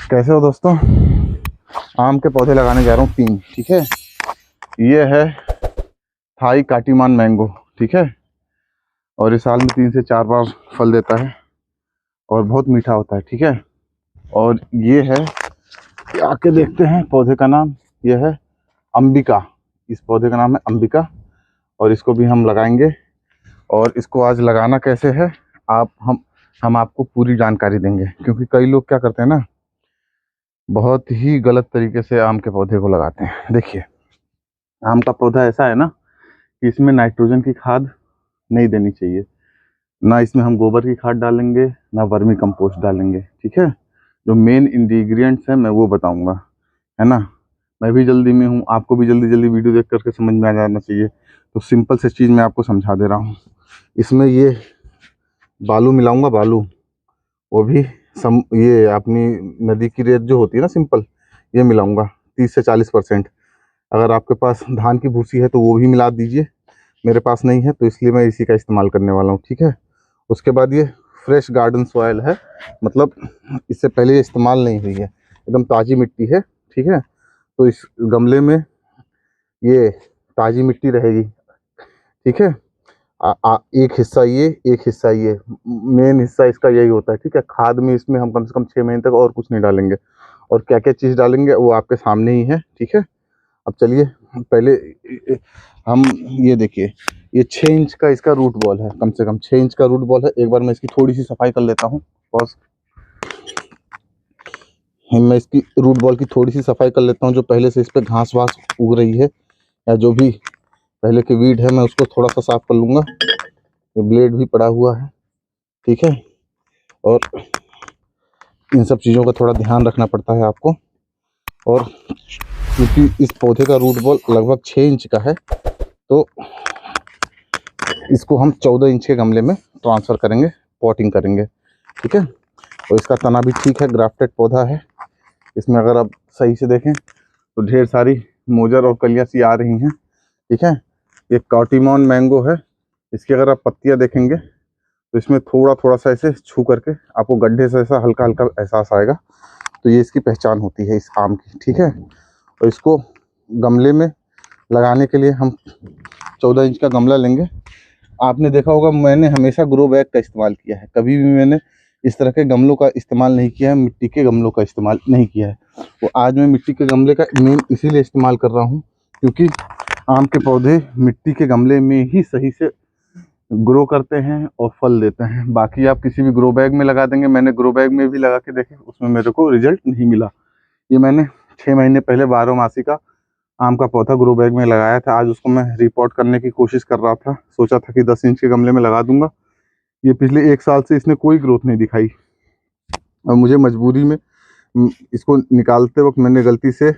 कैसे हो दोस्तों। आम के पौधे लगाने जा रहा हूँ 3। ठीक है, ये है थाई काटीमान मैंगो। ठीक है, और ये साल में 3 से 4 बार फल देता है और बहुत मीठा होता है। ठीक है, और ये है, आके देखते हैं पौधे का नाम, ये है अंबिका। इस पौधे का नाम है अंबिका और इसको भी हम लगाएंगे। और इसको आज लगाना कैसे है हम आपको पूरी जानकारी देंगे, क्योंकि कई लोग क्या करते हैं ना, बहुत ही गलत तरीके से आम के पौधे को लगाते हैं। देखिए, आम का पौधा ऐसा है ना कि इसमें नाइट्रोजन की खाद नहीं देनी चाहिए, ना इसमें हम गोबर की खाद डालेंगे, ना वर्मी कंपोस्ट डालेंगे। ठीक है, जो मेन इंग्रेडिएंट्स हैं मैं वो बताऊंगा, है ना। मैं भी जल्दी में हूँ, आपको भी जल्दी जल्दी वीडियो देख करके समझ में आ जाना चाहिए, तो सिंपल से चीज़ मैं आपको समझा दे रहा हूँ। इसमें ये बालू मिलाऊंगा, बालू, वो भी ये अपनी नदी की रेत जो होती है ना, सिंपल, ये मिलाऊंगा 30 से 40%। अगर आपके पास धान की भूसी है तो वो भी मिला दीजिए, मेरे पास नहीं है तो इसलिए मैं इसी का इस्तेमाल करने वाला हूँ। ठीक है, उसके बाद ये फ्रेश गार्डन सॉइल है, मतलब इससे पहले ये इस्तेमाल नहीं हुई है, एकदम ताज़ी मिट्टी है। ठीक है, तो इस गमले में ये ताज़ी मिट्टी रहेगी। ठीक है, एक हिस्सा ये, एक हिस्सा ये, मेन हिस्सा इसका यही होता है। ठीक है, खाद में इसमें हम कम से कम 6 महीने तक और कुछ नहीं डालेंगे, और क्या क्या चीज़ डालेंगे वो आपके सामने ही है। ठीक है, अब चलिए पहले हम ये देखिए, ये 6 इंच का इसका रूट बॉल है, कम से कम 6 इंच का रूट बॉल है। एक बार मैं इसकी थोड़ी सी सफाई कर लेता हूँ, बस मैं इसकी रूट बॉल की थोड़ी सी सफाई कर लेता हूँ। जो पहले से इस पर घास वास उग रही है या जो भी पहले की वीड है, मैं उसको थोड़ा सा साफ कर लूँगा। ये ब्लेड भी पड़ा हुआ है। ठीक है, और इन सब चीज़ों का थोड़ा ध्यान रखना पड़ता है आपको। और क्योंकि इस पौधे का रूट बॉल लगभग 6 इंच का है, तो इसको हम 14 इंच के गमले में ट्रांसफ़र करेंगे, पॉटिंग करेंगे। ठीक है, और इसका तना भी ठीक है, ग्राफ्टेड पौधा है। इसमें अगर आप सही से देखें तो ढेर सारी मोजर और कलियाँ सी आ रही हैं। ठीक है, ये काटीमान मैंगो है। इसकी अगर आप पत्तियाँ देखेंगे तो इसमें थोड़ा थोड़ा सा ऐसे छू करके आपको गड्ढे से ऐसा हल्का हल्का एहसास आएगा, तो ये इसकी पहचान होती है इस आम की। ठीक है, और इसको गमले में लगाने के लिए हम 14 इंच का गमला लेंगे। आपने देखा होगा मैंने हमेशा ग्रो बैग का इस्तेमाल किया है, कभी भी मैंने इस तरह के गमलों का इस्तेमाल नहीं किया है, मिट्टी के गमलों का इस्तेमाल नहीं किया है। वो आज मैं मिट्टी के गमले का मेन इसीलिए इस्तेमाल कर रहा हूँ क्योंकि आम के पौधे मिट्टी के गमले में ही सही से ग्रो करते हैं और फल देते हैं। बाकी आप किसी भी ग्रो बैग में लगा देंगे, मैंने ग्रो बैग में भी लगा के देखे, उसमें मेरे को रिजल्ट नहीं मिला। ये मैंने 6 महीने पहले 12 मासी का आम का पौधा ग्रो बैग में लगाया था। आज उसको मैं रिपोर्ट करने की कोशिश कर रहा था, सोचा था कि 10 इंच के गमले में लगा दूंगा। ये पिछले 1 साल से इसने कोई ग्रोथ नहीं दिखाई, और मुझे मजबूरी में इसको निकालते वक्त मैंने गलती से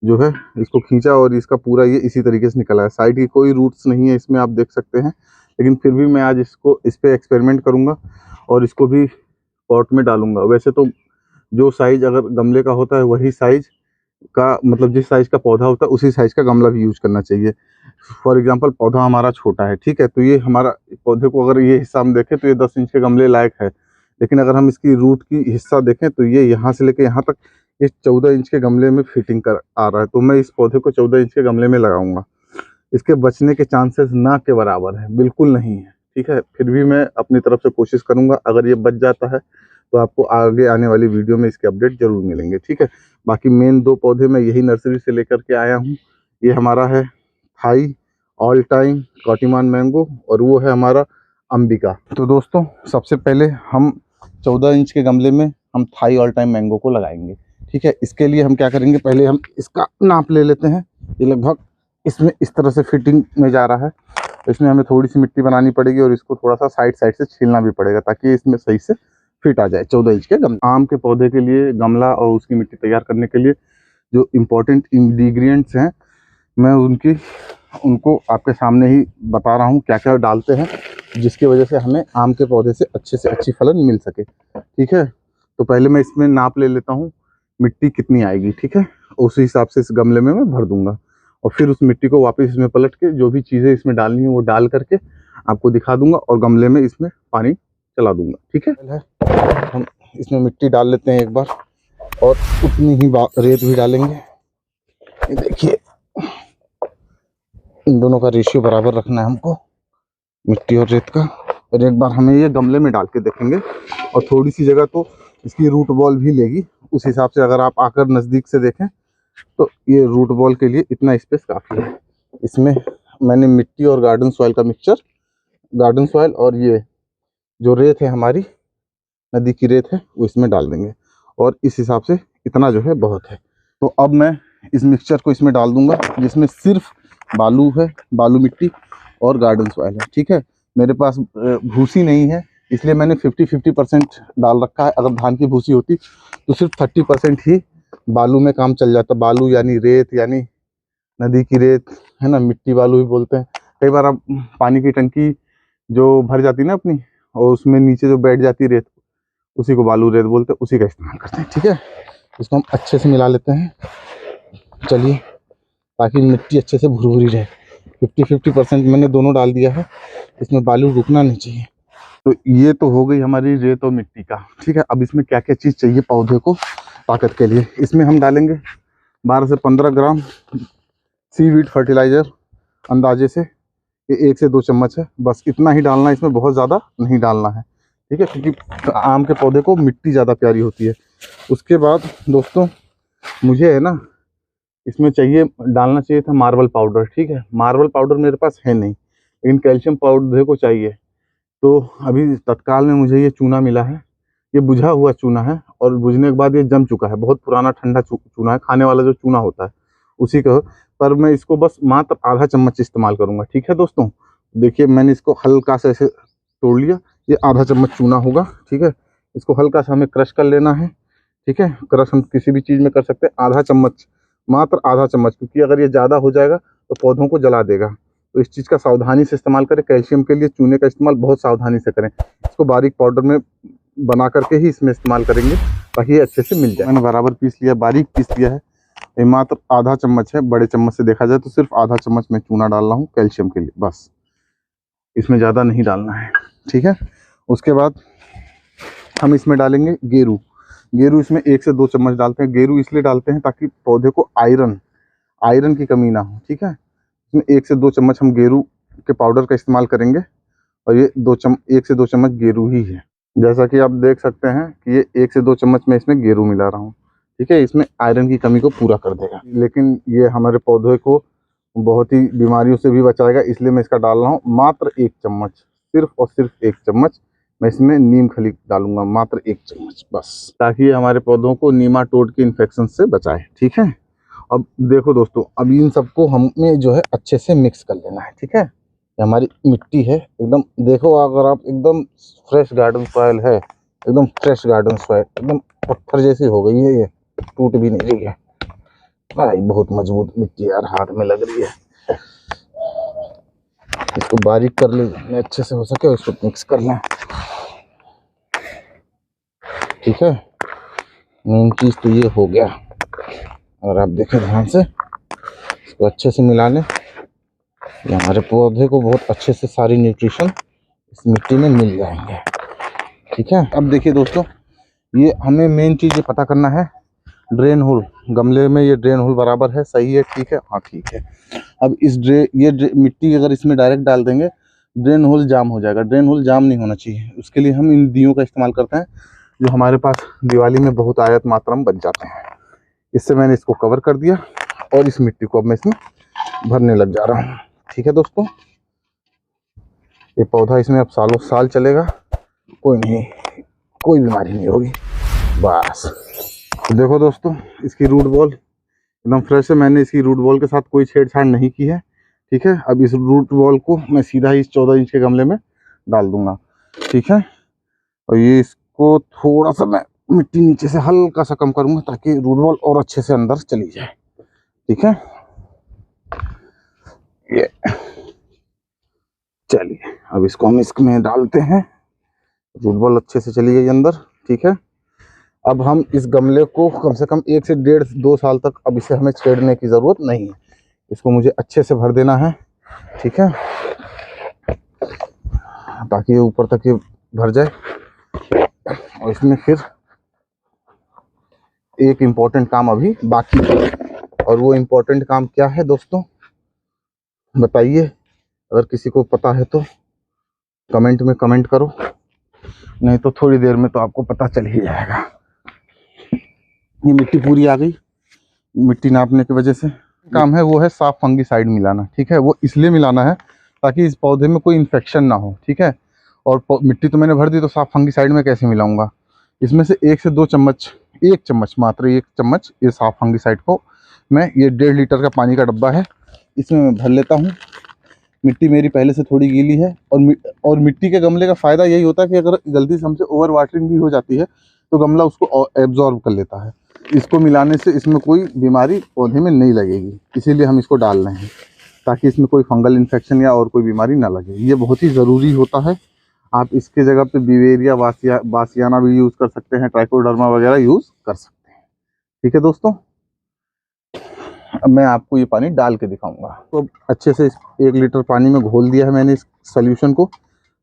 जो है इसको खींचा और इसका पूरा ये इसी तरीके से निकला है। साइड की कोई रूट्स नहीं है इसमें, आप देख सकते हैं। लेकिन फिर भी मैं आज इसको इस पर एक्सपेरिमेंट करूँगा और इसको भी पॉट में डालूंगा। वैसे तो जो साइज अगर गमले का होता है वही साइज का, मतलब जिस साइज का पौधा होता है उसी साइज का गमला भी यूज करना चाहिए। फॉर एग्जांपल पौधा हमारा छोटा है, ठीक है, तो ये हमारा पौधे को अगर ये हिस्सा हम देखें तो ये 10 इंच के गमले लायक है। लेकिन अगर हम इसकी रूट की हिस्सा देखें तो ये यहाँ से लेके यहाँ तक ये 14 इंच के गमले में फिटिंग कर आ रहा है। तो मैं इस पौधे को 14 इंच के गमले में लगाऊंगा। इसके बचने के चांसेस ना के बराबर है, बिल्कुल नहीं है। ठीक है, फिर भी मैं अपनी तरफ से कोशिश करूंगा, अगर ये बच जाता है तो आपको आगे आने वाली वीडियो में इसके अपडेट जरूर मिलेंगे। ठीक है, बाकी मेन 2 पौधे मैं यही नर्सरी से लेकर के आया हूँ। ये हमारा है थाई ऑल टाइम काटीमान मैंगो और वो है हमारा अंबिका। तो दोस्तों सबसे पहले हम 14 इंच के गमले में हम थाई ऑल टाइम मैंगो को लगाएंगे। ठीक है, इसके लिए हम क्या करेंगे, पहले हम इसका नाप ले लेते हैं। ये लगभग इसमें इस तरह से फिटिंग में जा रहा है, इसमें हमें थोड़ी सी मिट्टी बनानी पड़ेगी और इसको थोड़ा सा साइड साइड से छीलना भी पड़ेगा ताकि इसमें सही से फिट आ जाए 14 इंच के गमला। आम के पौधे के लिए गमला और उसकी मिट्टी तैयार करने के लिए जो इम्पोर्टेंट इंग्रेडिएंट्स हैं मैं उनको आपके सामने ही बता रहा हूँ, क्या क्या डालते हैं जिसकी वजह से हमें आम के पौधे से अच्छी फलन मिल सके। ठीक है, तो पहले मैं इसमें नाप ले लेता हूँ मिट्टी कितनी आएगी। ठीक है, उसी हिसाब से इस गमले में मैं भर दूंगा और फिर उस मिट्टी को वापस इसमें पलट के जो भी चीज़ें इसमें डालनी है वो डाल करके आपको दिखा दूंगा और गमले में इसमें पानी चला दूंगा। ठीक है, हम इसमें मिट्टी डाल लेते हैं एक बार। और उतनी ही रेत भी डालेंगे। ये देखिए, इन दोनों का रेशियो बराबर रखना है हमको, मिट्टी और रेत का। और एक बार हमें ये गमले में डाल के देखेंगे, और थोड़ी सी जगह तो इसकी रूट बॉल भी लेगी। उस हिसाब से अगर आप आकर नज़दीक से देखें तो ये रूट बॉल के लिए इतना स्पेस काफ़ी है। इसमें मैंने मिट्टी और गार्डन सॉइल का मिक्सचर, गार्डन सॉइल और ये जो रेत है हमारी नदी की रेत है वो इसमें डाल देंगे, और इस हिसाब से इतना जो है बहुत है। तो अब मैं इस मिक्सचर को इसमें डाल दूंगा, जिसमें सिर्फ बालू है, बालू मिट्टी और गार्डन सॉइल है। ठीक है, मेरे पास भूसी नहीं है, इसलिए मैंने 50-50% डाल रखा है। अगर धान की भूसी होती तो सिर्फ 30% ही बालू में काम चल जाता। बालू यानी रेत, यानी नदी की रेत है ना, मिट्टी बालू भी बोलते हैं। कई बार आप पानी की टंकी जो भर जाती है ना अपनी, और उसमें नीचे जो बैठ जाती है रेत, उसी को बालू रेत बोलते हैं, उसी का इस्तेमाल करते हैं। ठीक है, इसको हम अच्छे से मिला लेते हैं। चलिए, ताकि मिट्टी अच्छे से भुरभुरी रहे। 50-50% मैंने दोनों डाल दिया है, इसमें बालू रुकना नहीं चाहिए। तो ये तो हो गई हमारी रेत और मिट्टी का। ठीक है, अब इसमें क्या क्या चीज़ चाहिए पौधे को ताकत के लिए। इसमें हम डालेंगे 12 से 15 ग्राम सीवीड फर्टिलाइज़र, अंदाजे से ये 1 से 2 चम्मच है, बस इतना ही डालना है। इसमें बहुत ज़्यादा नहीं डालना है। ठीक है, क्योंकि आम के पौधे को मिट्टी ज़्यादा प्यारी होती है। उसके बाद दोस्तों, मुझे है ना इसमें चाहिए, डालना चाहिए था मार्बल पाउडर। ठीक है, मार्बल पाउडर मेरे पास है नहीं, लेकिन कैल्शियम पौधे को चाहिए। तो अभी तत्काल में मुझे ये चूना मिला है, ये बुझा हुआ चूना है, और बुझने के बाद ये जम चुका है। बहुत पुराना ठंडा चूना है, खाने वाला जो चूना होता है उसी का। पर मैं इसको बस मात्र आधा चम्मच इस्तेमाल करूँगा। ठीक है दोस्तों, देखिए मैंने इसको हल्का सा ऐसे तोड़ लिया, ये आधा चम्मच चूना होगा। ठीक है, इसको हल्का सा हमें क्रश कर लेना है। ठीक है, क्रश हम किसी भी चीज़ में कर सकते हैं। आधा चम्मच, मात्र आधा चम्मच, क्योंकि अगर ये ज़्यादा हो जाएगा तो पौधों को जला देगा। तो इस चीज़ का सावधानी से इस्तेमाल करें। कैल्शियम के लिए चूने का इस्तेमाल बहुत सावधानी से करें। इसको बारीक पाउडर में बना करके ही इसमें इस्तेमाल करेंगे, ताकि ये अच्छे से मिल जाए। मैंने बराबर पीस लिया, बारीक पीस लिया है। ये मात्र आधा चम्मच है, बड़े चम्मच से देखा जाए तो सिर्फ आधा चम्मच मैं चूना डाल रहा हूँ कैल्शियम के लिए, बस। इसमें ज़्यादा नहीं डालना है। ठीक है, उसके बाद हम इसमें डालेंगे गेरू। गेरू इसमें 1 से 2 चम्मच डालते हैं। गेरू इसलिए डालते हैं ताकि पौधे को आयरन की कमी ना हो। ठीक है, इसमें 1 से 2 चम्मच हम गेरू के पाउडर का इस्तेमाल करेंगे, और ये 1 से 2 चम्मच गेरू ही है। जैसा कि आप देख सकते हैं कि ये 1 से 2 चम्मच में इसमें गेरू मिला रहा हूँ। ठीक है, इसमें आयरन की कमी को पूरा कर देगा, लेकिन ये हमारे पौधे को बहुत ही बीमारियों से भी बचाएगा, इसलिए मैं इसका डाल रहा हूँ मात्र 1 चम्मच, सिर्फ और सिर्फ 1 चम्मच। मैं इसमें नीम खली डालूंगा, मात्र 1 चम्मच बस, ताकि ये हमारे पौधों को नीमाटोड के इन्फेक्शन से बचाए। ठीक है, अब देखो दोस्तों, अब इन सबको हमें जो है अच्छे से मिक्स कर लेना है। ठीक है, ये हमारी मिट्टी है एकदम, देखो अगर आप एकदम फ्रेश गार्डन सॉइल है, एकदम फ्रेश गार्डन सॉइल, एकदम पत्थर जैसी हो गई है, ये टूट भी नहीं रही है भाई, बहुत मजबूत मिट्टी यार, हाथ में लग रही है। इसको बारीक कर ले अच्छे से हो सके, इसको मिक्स कर लें। ठीक है, मेन चीज़ तो ये हो गया। और आप देखें ध्यान से, इसको अच्छे से मिला लें। ये हमारे पौधे को बहुत अच्छे से सारी न्यूट्रिशन इस मिट्टी में मिल जाएंगे। ठीक है, अब देखिए दोस्तों, ये हमें मेन चीज़ ये पता करना है, ड्रेन होल। गमले में ये ड्रेन होल बराबर है, सही है, ठीक है, हाँ ठीक है। अब इस मिट्टी अगर इसमें डायरेक्ट डाल देंगे, ड्रेन होल जाम हो जाएगा। ड्रेन होल जाम नहीं होना चाहिए, उसके लिए हम इन दियों का इस्तेमाल करते हैं, जो हमारे पास दिवाली में बहुत आयत मात्रा में बच जाते हैं। इससे मैंने इसको कवर कर दिया, और इस मिट्टी को अब मैं इसमें भरने लग जा रहा हूँ। ठीक है दोस्तों, ये पौधा इसमें अब सालों साल चलेगा, कोई नहीं, कोई बीमारी नहीं होगी बस। तो देखो दोस्तों, इसकी रूट बॉल एकदम फ्रेश है, मैंने इसकी रूट बॉल के साथ कोई छेड़छाड़ नहीं की है। ठीक है, अब इस रूट बॉल को मैं सीधा ही इस 14 इंच के गमले में डाल दूंगा। ठीक है, और ये इसको थोड़ा सा मैं मिट्टी नीचे से हल्का सा कम करूंगा, ताकि रूट बॉल और अच्छे से अंदर चली जाए। ठीक है, ये चलिए, अब इसको हम इसमें डालते हैं, रूट बॉल अच्छे से चली गई अंदर। ठीक है, अब हम इस गमले को कम से कम 1 से 1.5-2 साल तक अब इसे हमें छेड़ने की ज़रूरत नहीं है। इसको मुझे अच्छे से भर देना है। ठीक है, ताकि ये ऊपर तक ये भर जाए, और इसमें फिर एक इम्पोर्टेंट काम अभी बाकी है, और वो इम्पोर्टेंट काम क्या है दोस्तों बताइए। अगर किसी को पता है तो कमेंट में कमेंट करो, नहीं तो थोड़ी देर में तो आपको पता चल ही जाएगा। ये मिट्टी पूरी आ गई, मिट्टी नापने की वजह से। काम है वो है साफ फंगिसाइड मिलाना, ठीक है। वो इसलिए मिलाना है ताकि इस पौधे में कोई इन्फेक्शन ना हो, ठीक है। और मिट्टी तो मैंने भर दी, तो साफ फंगिसाइड में कैसे मिलाऊंगा। इसमें से 1 से 2 चम्मच, 1 चम्मच, मात्र 1 चम्मच ये साफ फंगिसाइड को मैं, ये 1.5 लीटर का पानी का डब्बा है, इसमें मैं भर लेता हूँ। मिट्टी मेरी पहले से थोड़ी गीली है, और मिट्टी के गमले का फ़ायदा यही होता है कि अगर गलती से हमसे ओवर वाटरिंग भी हो जाती है तो गमला उसको एब्जॉर्ब कर लेता है। इसको मिलाने से इसमें कोई बीमारी पौधे में नहीं लगेगी, इसीलिए हम इसको डाल रहे हैं, ताकि इसमें कोई फंगल इन्फेक्शन या और कोई बीमारी ना लगे। ये बहुत ही ज़रूरी होता है। आप इसके जगह पे बिवेरिया बासियाना भी यूज़ कर सकते हैं, ट्राइकोडर्मा वगैरह यूज़ कर सकते हैं, ठीक है दोस्तों। अब मैं आपको ये पानी डाल के दिखाऊंगा। तो अच्छे से 1 लीटर पानी में घोल दिया है मैंने इस सॉल्यूशन को,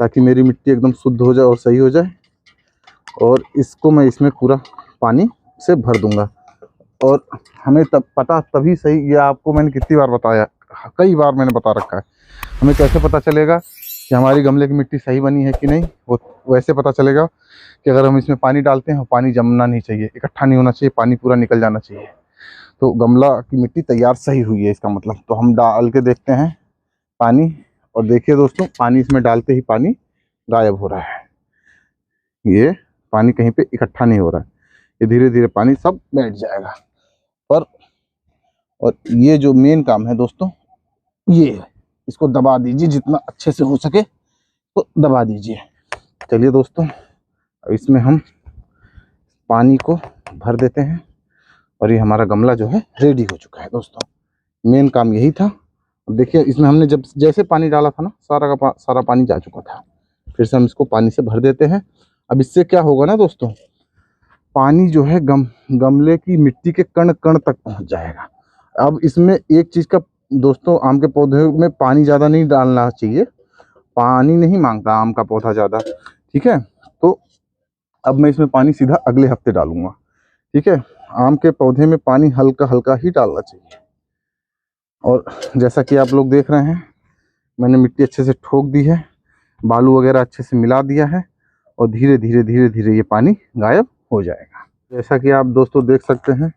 ताकि मेरी मिट्टी एकदम शुद्ध हो जाए और सही हो जाए। और इसको मैं इसमें पूरा पानी से भर दूंगा। और हमें तब पता तभी सही, ये आपको मैंने कितनी बार बताया, कई बार मैंने बता रखा है, हमें कैसे पता चलेगा कि हमारी गमले की मिट्टी सही बनी है कि नहीं। वो वैसे पता चलेगा कि अगर हम इसमें पानी डालते हैं, पानी जमना नहीं चाहिए, इकट्ठा नहीं होना चाहिए, पानी पूरा निकल जाना चाहिए, तो गमला की मिट्टी तैयार सही हुई है इसका मतलब। तो हम डाल के देखते हैं पानी, और देखिए दोस्तों, पानी इसमें डालते ही पानी गायब हो रहा है। ये पानी कहीं पे इकट्ठा नहीं हो रहा है, ये धीरे धीरे पानी सब बैठ जाएगा। और ये जो मेन काम है दोस्तों, ये है, इसको दबा दीजिए, जितना अच्छे से हो सके तो दबा दीजिए। चलिए दोस्तों, अब इसमें हम पानी को भर देते हैं, और ये हमारा गमला जो है रेडी हो चुका है दोस्तों। मेन काम यही था। देखिए इसमें हमने जब जैसे पानी डाला था ना, सारा पानी जा चुका था। फिर से हम इसको पानी से भर देते हैं। अब इससे क्या होगा ना दोस्तों, पानी जो है गमले की मिट्टी के कण कण तक पहुंच जाएगा। अब इसमें एक चीज़ का दोस्तों, आम के पौधे में पानी ज़्यादा नहीं डालना चाहिए, पानी नहीं मांगता आम का पौधा ज़्यादा, ठीक है। तो अब मैं इसमें पानी सीधा अगले हफ्ते डालूंगा, ठीक है। आम के पौधे में पानी हल्का हल्का ही डालना चाहिए। और जैसा कि आप लोग देख रहे हैं, मैंने मिट्टी अच्छे से ठोक दी है, बालू वगैरह अच्छे से मिला दिया है, और धीरे धीरे ये पानी गायब हो जाएगा। जैसा कि आप दोस्तों देख सकते हैं,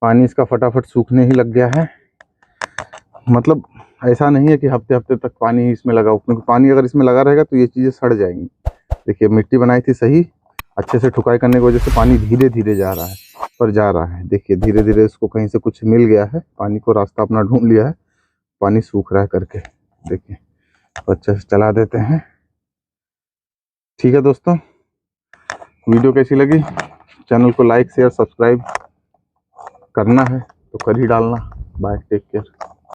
पानी इसका फटाफट सूखने ही लग गया है। मतलब ऐसा नहीं है कि हफ्ते हफ्ते तक पानी इसमें लगा हो, क्योंकि पानी अगर इसमें लगा रहेगा तो ये चीज़ें सड़ जाएंगी। देखिए मिट्टी बनाई थी सही, अच्छे से ठुकाई करने की वजह से पानी धीरे धीरे जा रहा है, पर जा रहा है। देखिए धीरे धीरे इसको कहीं से कुछ मिल गया है, पानी को रास्ता अपना ढूंढ लिया है, पानी सूख रहा है करके। देखिए तो अच्छे से चला देते हैं, ठीक है दोस्तों। वीडियो कैसी लगी, चैनल को लाइक शेयर सब्सक्राइब करना है तो कर ही डालना। Bye, take care.